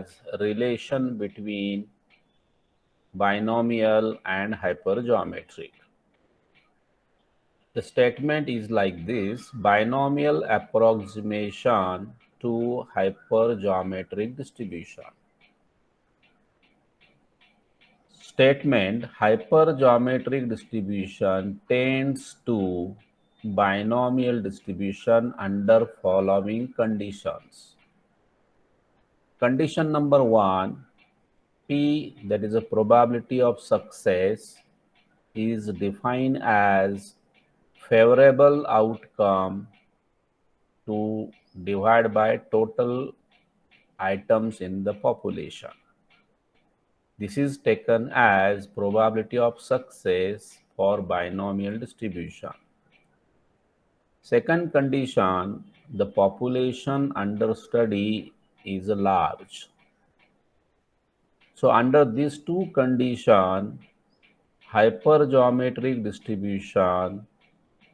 as relation between binomial and hypergeometric. The statement is like this: binomial approximation to hypergeometric distribution. Statement: hypergeometric distribution tends to binomial distribution under following conditions. Condition number 1, P, that is a probability of success, is defined as favorable outcome to divide by total items in the population. This is taken as probability of success for binomial distribution. Second condition, the population under study is large. So under these two conditions, hypergeometric distribution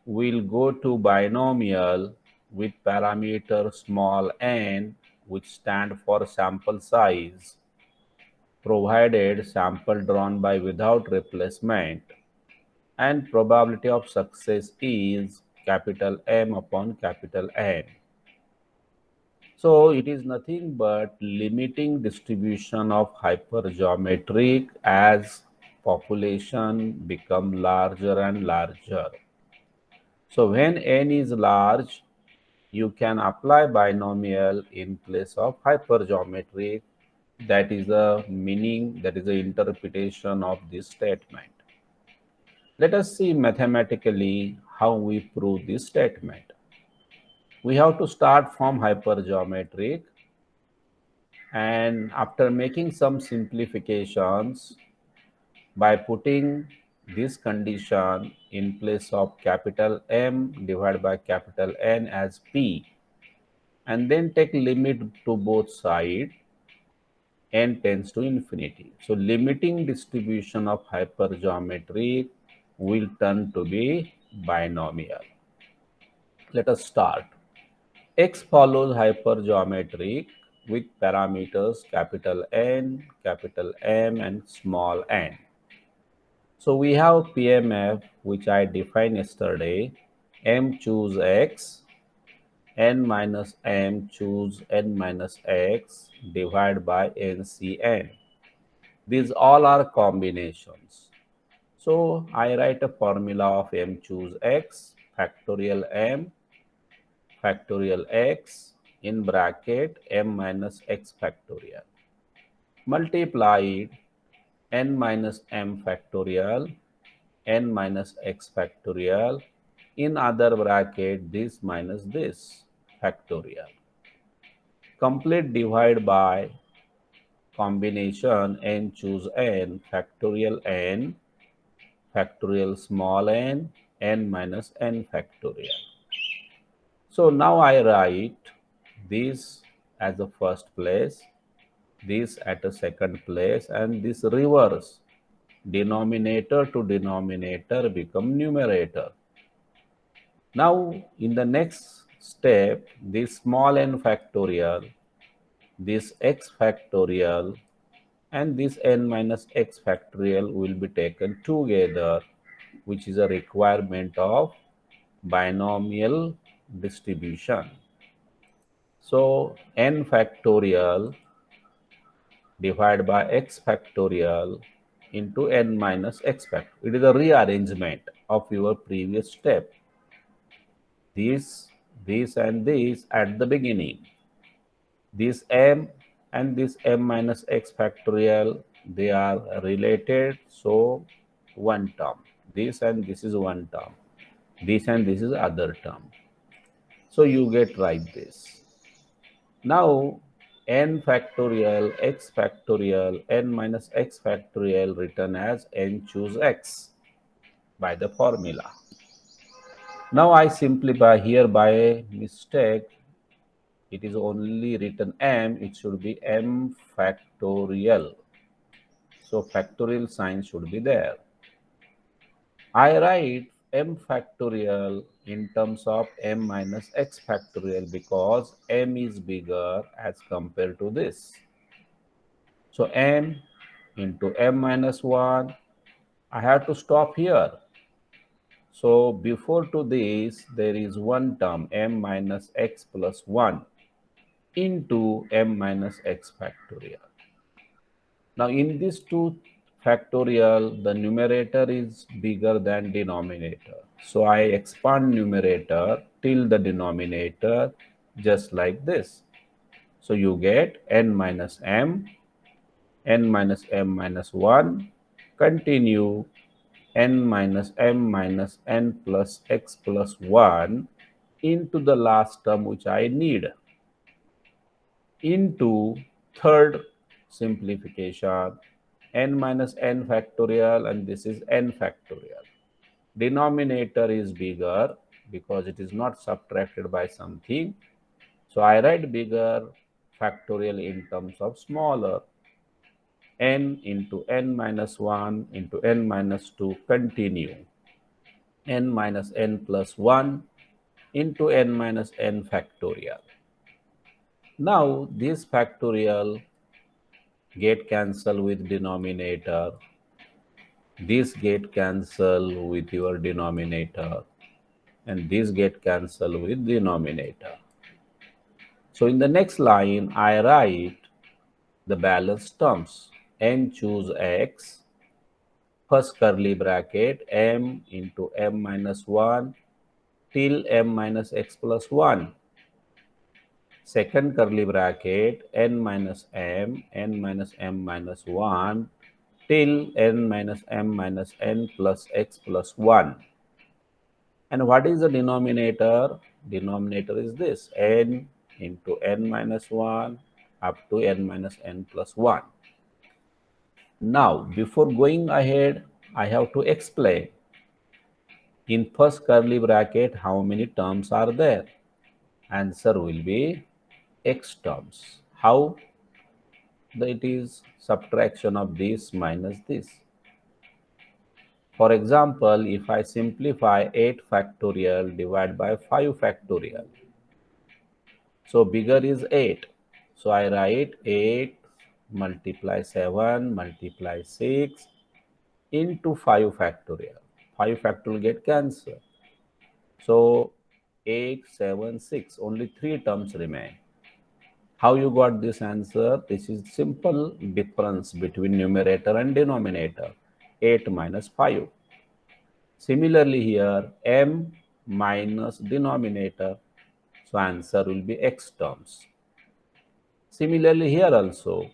will go to binomial with parameter small n, which stand for sample size, provided sample drawn by without replacement, and probability of success is capital M upon capital N. So it is nothing but limiting distribution of hypergeometric as population become larger and larger. So when n is large, you can apply binomial in place of hypergeometric. That is the meaning, that is the interpretation of this statement. Let us see mathematically how we prove this statement. We have to start from hypergeometric, and after making some simplifications by putting this condition in place of capital M divided by capital N as P, and then take limit to both sides, n tends to infinity. So limiting distribution of hypergeometric will turn to be binomial. Let us start. X follows hypergeometric with parameters capital N, capital M, and small n. So we have PMF, which I defined yesterday. M choose X, n minus m choose n minus x, divide by NCN. These all are combinations. So I write a formula of m choose x, factorial m, factorial x, in bracket m minus x factorial, multiplied n minus m factorial, n minus x factorial, in other bracket this minus this factorial. Complete divide by combination n choose n, factorial small n, n minus n factorial. So now I write this as the first place, this at a second place, and this reverse. Denominator to denominator become numerator. Now in the next step, this small n factorial, this x factorial, and this n minus x factorial will be taken together, which is a requirement of binomial distribution. So n factorial divided by x factorial into n minus x factorial. It is a rearrangement of your previous step. This, and this at the beginning. This m and this m minus x factorial, they are related, so one term. This and this is one term. This and this is other term. So you get right this. Now n factorial, x factorial, n minus x factorial written as n choose x by the formula. Now I simplify here by mistake. It is only written m, it should be m factorial. So factorial sign should be there. I write m factorial in terms of m minus x factorial because m is bigger as compared to this. So n into m minus 1, I have to stop here. So before to this, there is one term m minus x plus 1 into m minus x factorial. Now in this 2 factorial, the numerator is bigger than denominator. So I expand numerator till the denominator just like this. So you get n minus m, n minus m minus 1, continue n minus m minus n plus x plus 1 into the last term which I need, into third simplification, n minus n factorial, and this is n factorial. Denominator is bigger because it is not subtracted by something. So I write bigger factorial in terms of smaller. N into n minus 1 into n minus 2 continue. N minus n plus 1 into n minus n factorial. Now this factorial get cancelled with denominator. This get cancelled with your denominator. And this get cancelled with denominator. So in the next line, I write the balanced terms. N choose x, first curly bracket, m into m minus 1 till m minus x plus 1. Second curly bracket, n minus m minus 1 till n minus m minus n plus x plus 1. And what is the denominator? Denominator is this, n into n minus 1 up to n minus n plus 1. Now, before going ahead, I have to explain. In first curly bracket, how many terms are there? Answer will be x terms. How? It is subtraction of this minus this. For example, if I simplify 8 factorial divided by 5 factorial, so bigger is 8. So I write 8 multiply 7 multiply 6 into 5 factorial. 5 factorial get cancelled. So 8, 7, 6, only 3 terms remain. How you got this answer? This is simple difference between numerator and denominator. 8 minus 5. Similarly here, m minus denominator. So answer will be x terms. Similarly here also,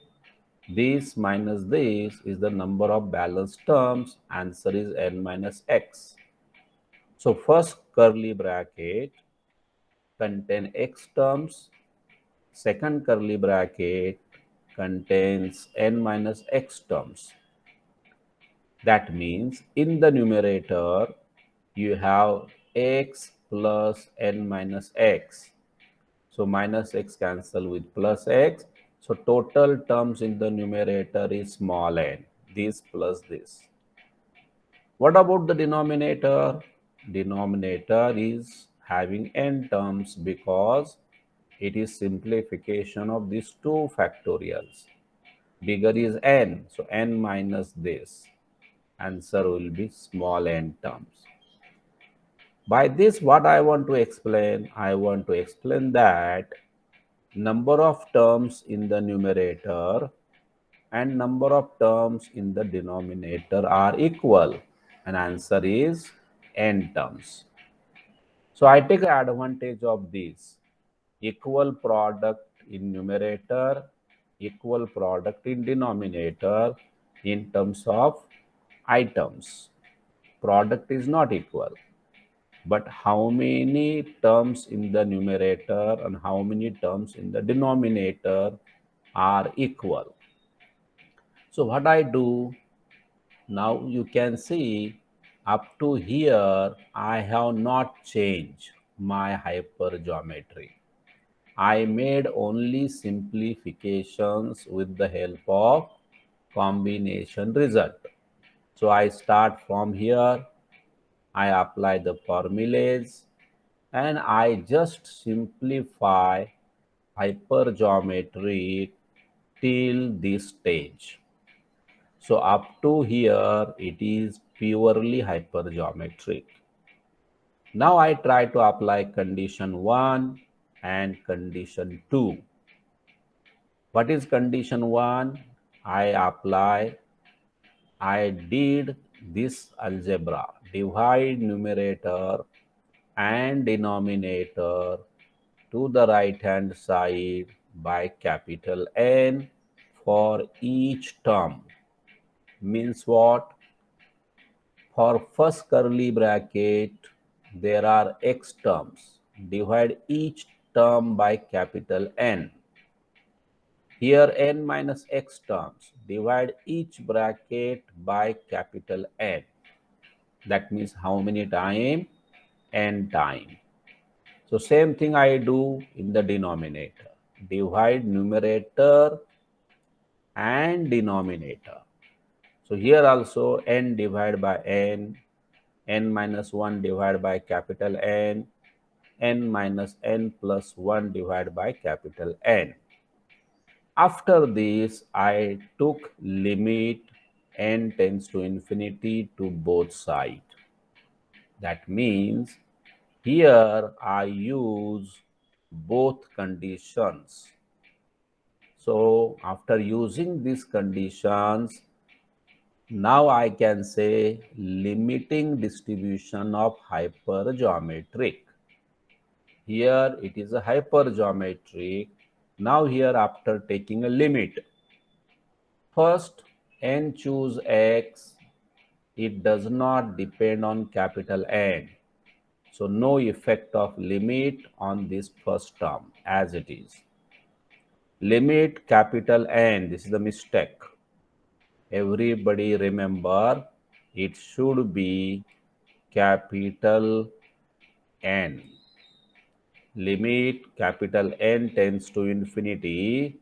this minus this is the number of balanced terms. Answer is n minus x. So first curly bracket contain x terms. Second curly bracket contains n minus x terms. That means in the numerator, you have x plus n minus x. So minus x cancel with plus x. So total terms in the numerator is small n, this plus this. What about the denominator? Denominator is having n terms because it is simplification of these 2 factorials. Bigger is n, so n minus this. Answer will be small n terms. By this, what I want to explain? I want to explain that number of terms in the numerator and number of terms in the denominator are equal, and answer is n terms. So I take advantage of this. Equal product in numerator, equal product in denominator in terms of items. Product is not equal, but how many terms in the numerator and how many terms in the denominator are equal. So what I do, now you can see up to here, I have not changed my hypergeometry. I made only simplifications with the help of combination result. So I start from here, I apply the formulas, and I just simplify hypergeometry till this stage. So up to here, it is purely hypergeometric. Now I try to apply condition 1 and condition 2. What is condition 1? I did this algebra, divide numerator and denominator to the right hand side by capital N for each term. Means what? For first curly bracket, there are x terms. Divide each term by capital N. Here n minus x terms. Divide each bracket by capital N. That means how many time? N time. So same thing I do in the denominator. Divide numerator and denominator. So here also n divided by n, n minus 1 divided by capital N, n minus n plus 1 divided by capital N. After this, I took limit n tends to infinity to both sides. That means here I use both conditions. So after using these conditions, now I can say limiting distribution of hypergeometric. Here it is a hypergeometric. Now here after taking a limit, first n choose x, it does not depend on capital N. So no effect of limit on this first term as it is. Limit capital N, this is the mistake. Everybody remember it should be capital N. Limit capital N tends to infinity.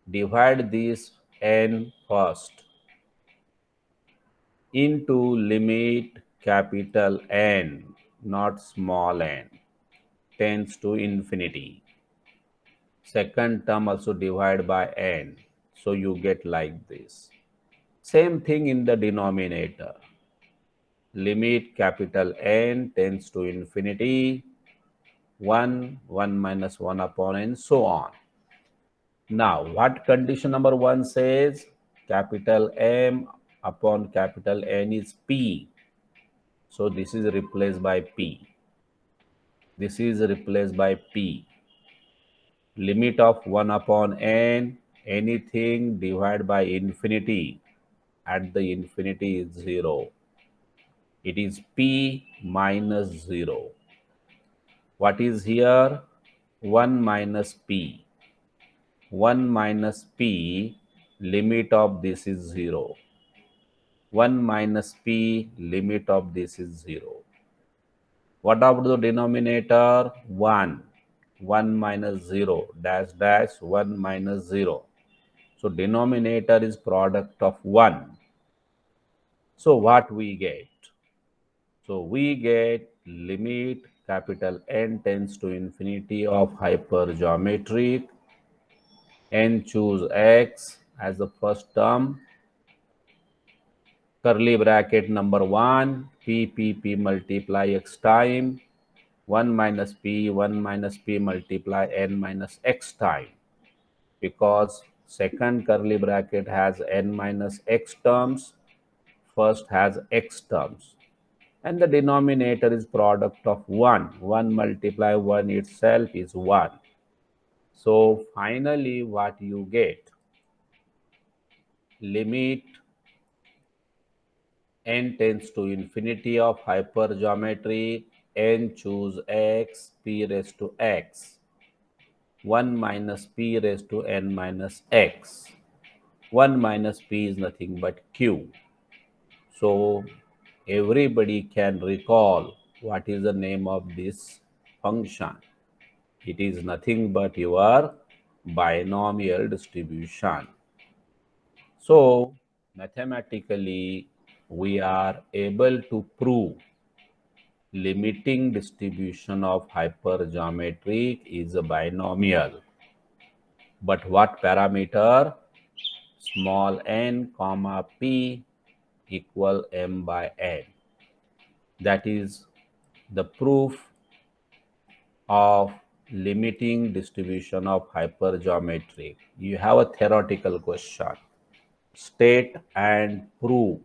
Divide this n first into limit capital N, not small n, tends to infinity. Second term also divide by n. So you get like this. Same thing in the denominator. Limit capital N tends to infinity. 1, 1 minus 1 upon n, so on. Now, what condition number 1 says? Capital M upon capital N is P. So this is replaced by P. This is replaced by P. Limit of 1 upon n, anything divided by infinity at the infinity is 0. It is P minus 0. What is here? 1 minus P. 1 minus P, limit of this is 0. 1 minus P, limit of this is 0. What about the denominator? 1. 1 minus 0, dash dash 1 minus 0. So denominator is product of 1. So what we get? So we get limit capital N tends to infinity of hypergeometric. N choose x as the first term. Curly bracket number 1, p multiply x time. 1 minus p multiply n minus x time. Because second curly bracket has n minus x terms, first has x terms. And the denominator is product of 1. 1 multiply 1 itself is 1. So finally what you get? Limit n tends to infinity of hypergeometry, n choose x, p raised to x. 1 minus p raised to n minus x. 1 minus p is nothing but q. So everybody can recall what is the name of this function. It is nothing but your binomial distribution. So mathematically, we are able to prove limiting distribution of hypergeometric is a binomial. But what parameter? Small n comma p equal m by n. That is the proof of limiting distribution of hypergeometry. You have a theoretical question. State and prove.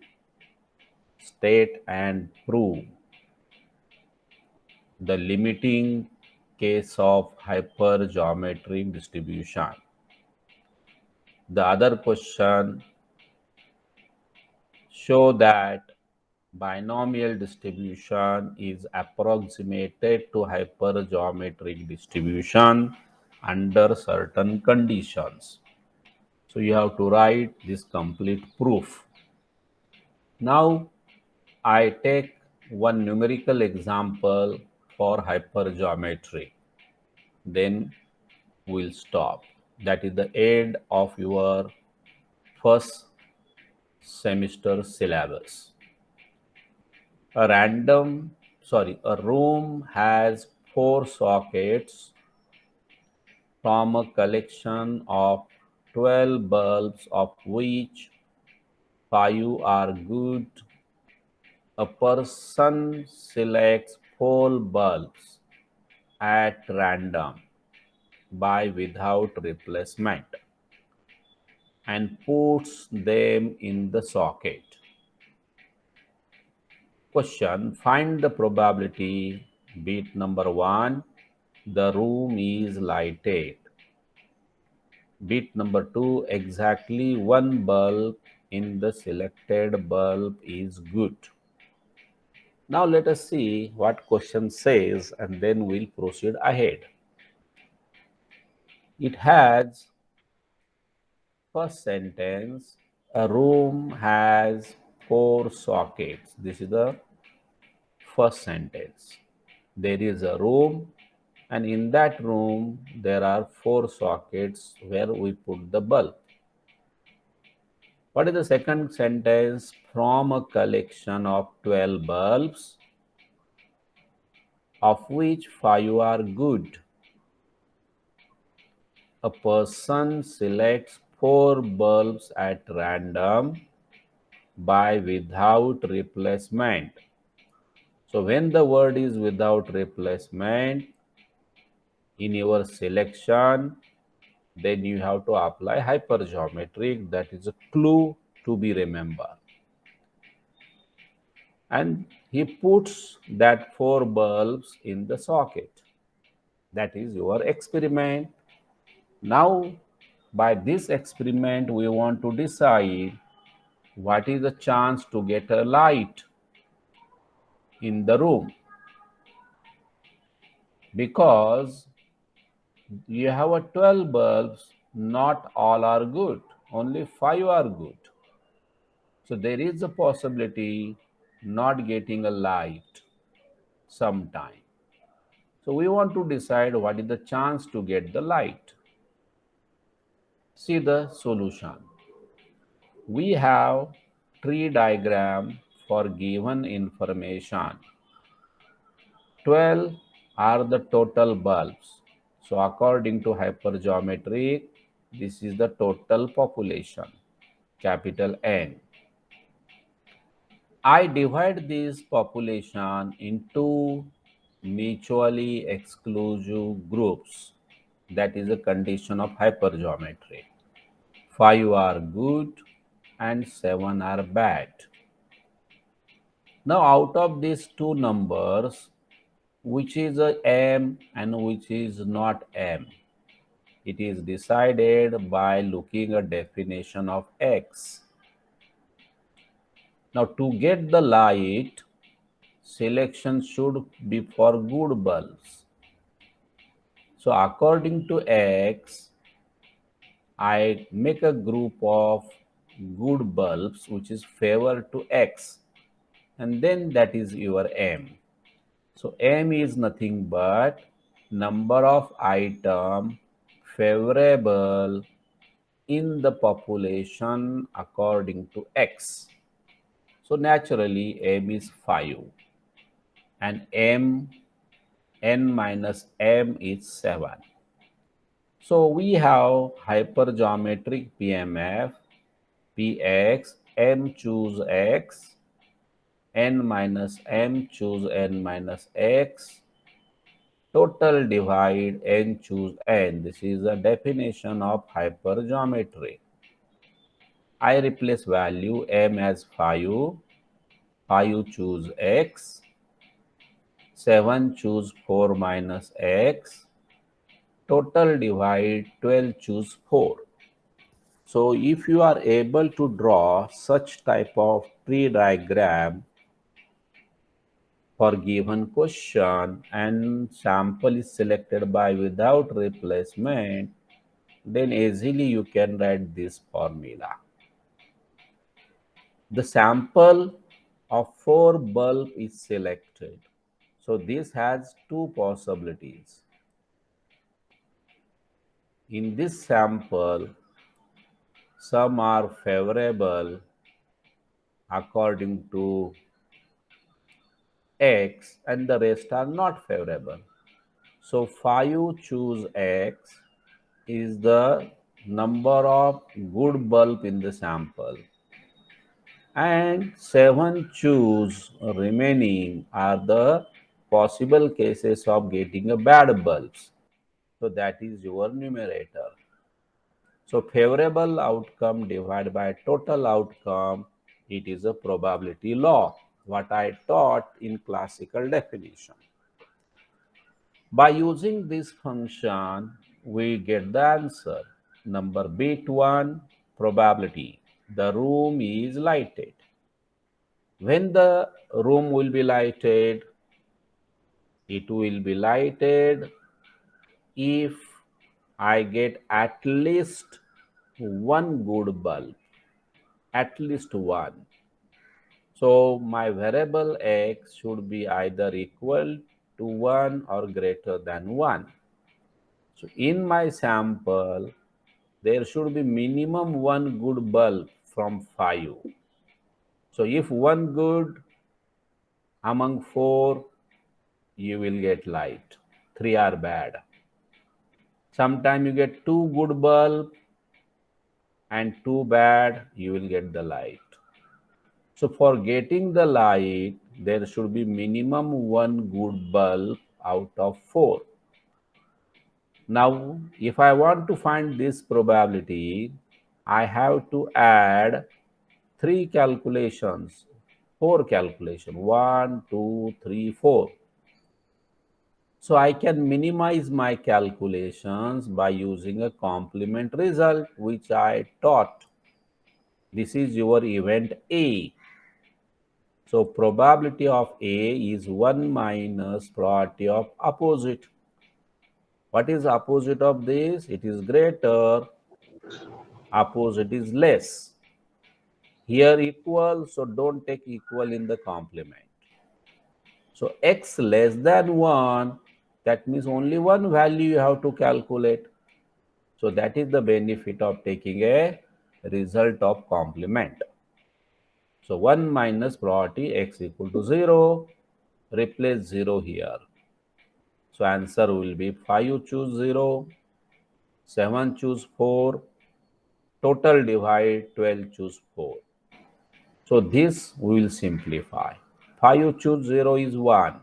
State and prove the limiting case of hypergeometric distribution. The other question, show that binomial distribution is approximated to hypergeometric distribution under certain conditions. So you have to write this complete proof. Now I take one numerical example for hypergeometry. Then we'll stop. That is the end of your first semester syllabus. A room has 4 sockets from a collection of 12 bulbs, of which 5 are good. A person selects 4 bulbs at random by without replacement and puts them in the socket. Question, find the probability. Bit number 1, the room is lighted. Bit number 2, exactly 1 bulb in the selected bulb is good. Now let us see what question says and then we'll proceed ahead. It has, first sentence, a room has 4 sockets. This is the first sentence. There is a room, and in that room there are 4 sockets where we put the bulb. What is the second sentence? From a collection of 12 bulbs, of which 5 are good. A person selects 4 bulbs at random by without replacement. So when the word is without replacement in your selection, then you have to apply hypergeometric. That is a clue to be remembered. And he puts that 4 bulbs in the socket. That is your experiment. Now, by this experiment, we want to decide what is the chance to get a light in the room. Because you have a 12 bulbs, not all are good, only 5 are good. So there is a possibility not getting a light sometime. So we want to decide what is the chance to get the light. See the solution. We have tree diagram for given information. 12 are the total bulbs. So according to hypergeometry, this is the total population, capital N. I divide this population into mutually exclusive groups. That is a condition of hypergeometry. 5 are good and 7 are bad. Now out of these two numbers, which is a M and which is not M? It is decided by looking at definition of X. Now to get the light, selection should be for good bulbs. So according to X, I make a group of good bulbs which is favored to X, and then that is your M. So M is nothing but number of items favorable in the population according to X. So naturally M is 5 and N minus M is 7. So we have hypergeometric PMF, Px, m choose x, n minus m choose n minus x, total divide n choose n. This is the definition of hypergeometry. I replace value m as 5, 5 choose x, 7 choose 4 minus x, total divide 12 choose 4. So if you are able to draw such type of tree diagram for given question and sample is selected by without replacement, then easily you can write this formula. The sample of 4 bulb is selected. So this has two possibilities. In this sample, some are favorable according to X and the rest are not favorable. So 5 choose X is the number of good bulb in the sample and 7 choose remaining are the possible cases of getting a bad bulbs. So that is your numerator. So favorable outcome divided by total outcome, it is a probability law, what I taught in classical definition. By using this function, we get the answer. Number bit 1, probability. The room is lighted. When the room will be lighted, it will be lighted if I get at least one good bulb, at least one. So my variable x should be either equal to 1 or greater than 1. So in my sample, there should be minimum one good bulb from 5. So if one good among 4, you will get light. 3 are bad. Sometimes you get 2 good bulb and 2 bad, you will get the light. So for getting the light, there should be minimum one good bulb out of 4. Now, if I want to find this probability, I have to add 3 calculations, 4 calculations, 1, 2, 3, 4. So I can minimize my calculations by using a complement result, which I taught. This is your event A. So probability of A is 1 minus probability of opposite. What is opposite of this? It is greater, opposite is less. Here equal, so don't take equal in the complement. So x less than 1, that means only one value you have to calculate. So that is the benefit of taking a result of complement. So 1 minus probability x equal to 0, replace 0 here. So answer will be 5 choose 0, 7 choose 4, total divide 12 choose 4. So this we will simplify. 5 choose 0 is 1.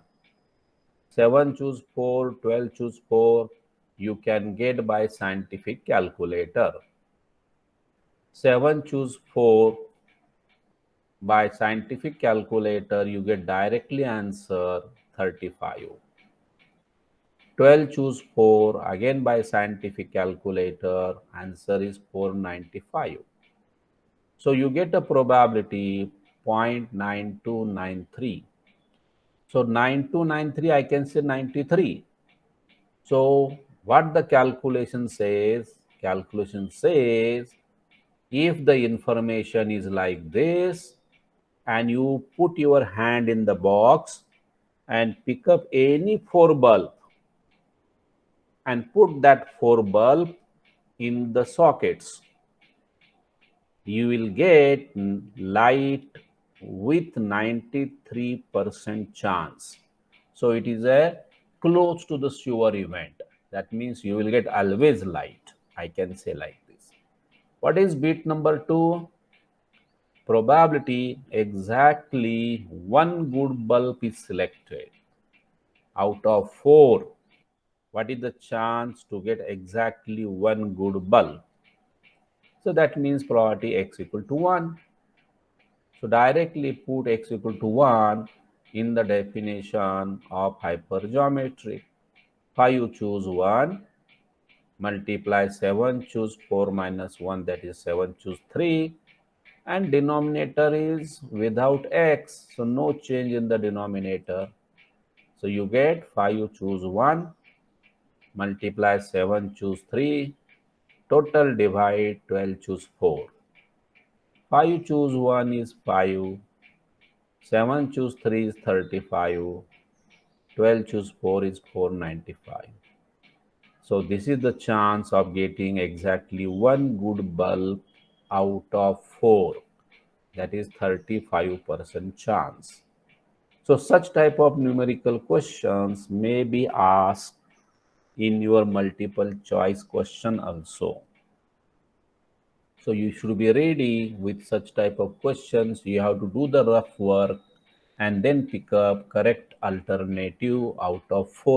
7 choose 4, 12 choose 4. You can get by scientific calculator. 7 choose 4 by scientific calculator, you get directly answer 35. 12 choose 4 again by scientific calculator, answer is 495. So you get a probability 0.9293. So 9293, I can say 93. So what the calculation says? Calculation says if the information is like this and you put your hand in the box and pick up any 4 bulb and put that 4 bulb in the sockets, you will get light with 93% chance. So it is a close to the sure event. That means you will get always light. I can say like this. What is bit number 2? Probability exactly one good bulb is selected out of 4. What is the chance to get exactly one good bulb? So that means probability x equal to 1. So directly put x equal to 1 in the definition of hypergeometry. 5 choose 1, multiply 7 choose 4 minus 1, that is 7 choose 3, and denominator is without x, so no change in the denominator. So you get 5 choose 1, multiply 7 choose 3, total divide 12 choose 4. 5 choose 1 is 5, 7 choose 3 is 35, 12 choose 4 is 495. So this is the chance of getting exactly one good bulb out of 4. That is 35% chance. So such type of numerical questions may be asked in your multiple choice question also. So you should be ready with such type of questions. You have to do the rough work and then pick up correct alternative out of 4.